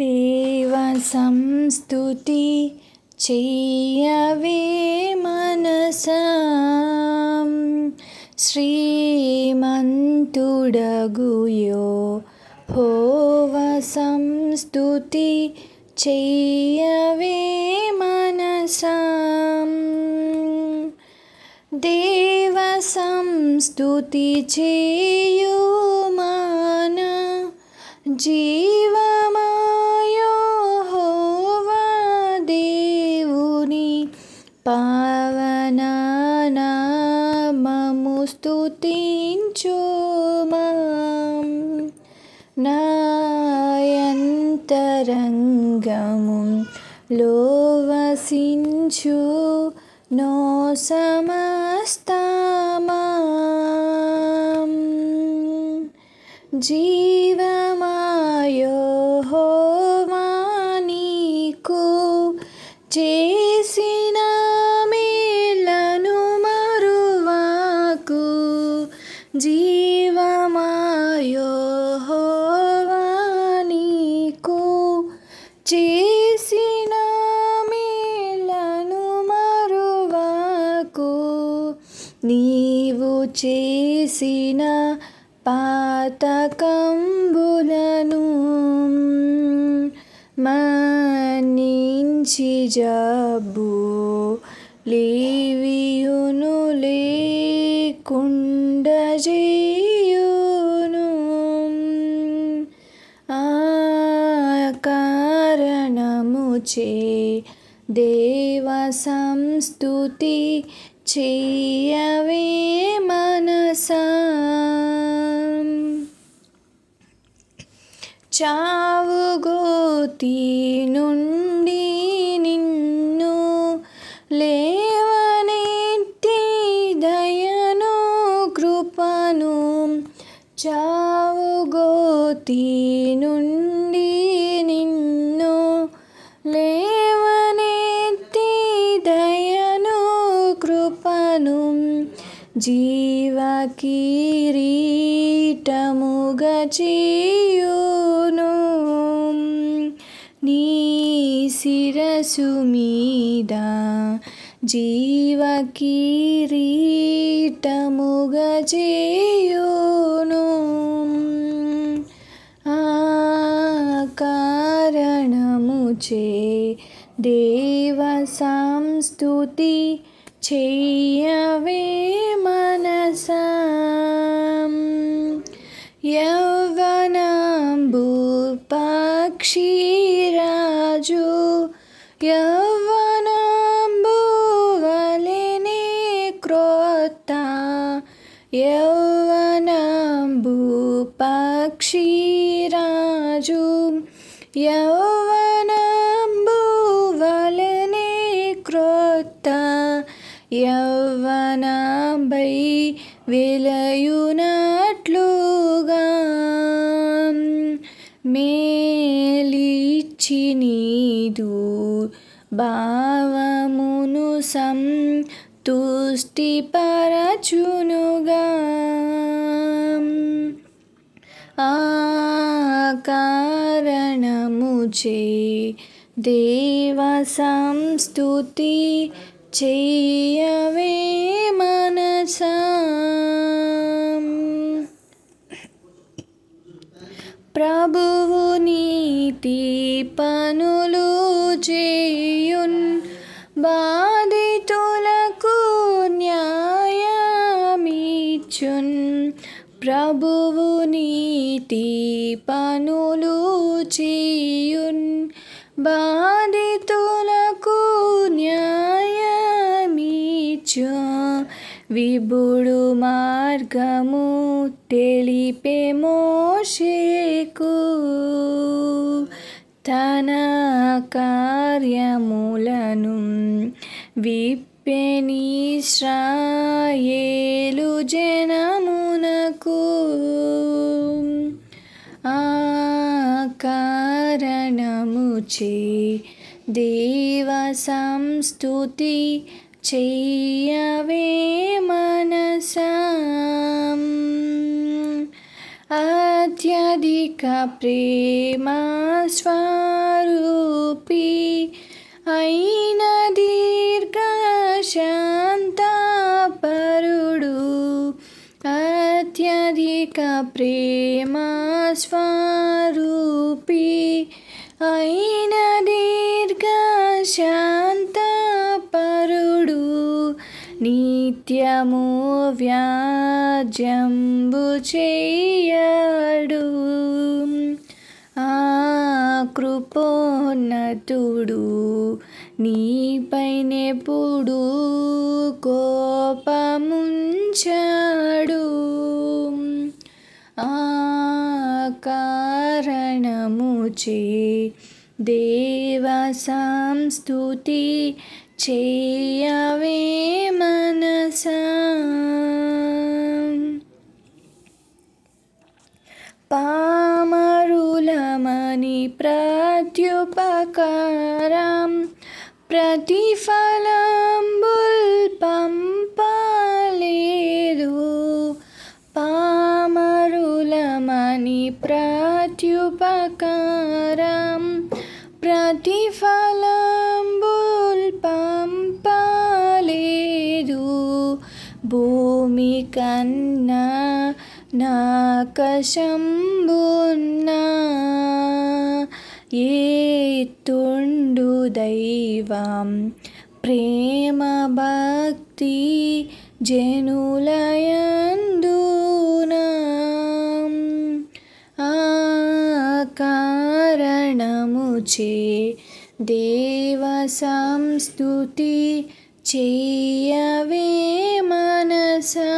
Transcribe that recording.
దేవ సంస్తుతి చెయ్యవే మనసా, శ్రీమంతుడగు యెహోవ సంస్తుతి చెయ్యవే మనసా. దేవ సంస్తుతి చేయు మన జీవమా యెహోవా దేవుని పావన నామము స్తుతించుమా. నాయంతరంగము లోవసించు నో సమస్తమా, జీవమా యెహోవా నీకు చేసిన మేలను మరువకు. జీవమా యెహోవా నీకు చేసిన మేలను మరువకు. నీవు చేసిన పాతకంబులను మన్నించి జబ్బు లేవియును లేకుండా చేయును. ఆ కారణముచే దేవ సంస్తుతి చెయ్యవే మనసా. చావు గోతి నుండి నిన్ను లేవనెత్తి దయను కృపను, చావు గోతి నుండి నిన్ను లేవనెత్తి దయను కృపను, జీవ కిరీటముగా చేయును. నీ శిరసు మీద జీవ కిరీటముగా చేయును. ఆ కారణముచే దేవ సంస్తుతి చెయ్యవే మనసా. యవ్వనంబు పక్షిరాజు యవ్వనంబు వలెనే క్రొత్త, యవ్వనంబు పక్షిరాజు యవ్వనంబు వలెనే క్రొత్త, యవ్వనంబై వెలయునట్లుగా మేలిచ్చి నీదు భావమును సంతుష్టి పరచునుగా. ఆ కారణముచే దేవ సంస్తుతి చెయ్యవే మనసా. ప్రభువు నీతి పనులు చేయున్, బాధితులకు న్యాయమిచ్చున్. ప్రభువు నీతి పనులు చేయున్, బాధితులకు న్యాయమిచ్చు. విభుడు మార్గము తెలిపే మోషేకు, తన కార్యములను విప్పెనిశ్రాయేలు జనమునకు. ఆ కారణముచే దేవ సంస్తుతి చెయ్యవే మనసా. అత్యధిక ప్రేమ స్వామి అయిన దీర్ఘశాంతపరుడు అత్యధిక ప్రేమ స్వరూపి అయిన దీర్ఘశాంతపరుడు నిత్యము వ్యాజ్యంబు చేయడు ఆ కృపోన్నతుడు నీపైనెప్పుడు కోపముంచడు ఆ కారణముచే దేవ సంస్తుతి చేయవే మనసా పామరులమని ప్రత్యుపకారం ప్రతిఫలంబుల్ పంపలేదు పామరులమని ప్రత్యుపకారం ప్రతిఫలంబుల్ పంపలేదు భూమి కన్నా నాకశంబున్నా ఏతుండు దైవం ప్రేమ భక్తి జనులయందునా ఆ కారణముచే దేవ సంస్తుతి చేయవే మనసా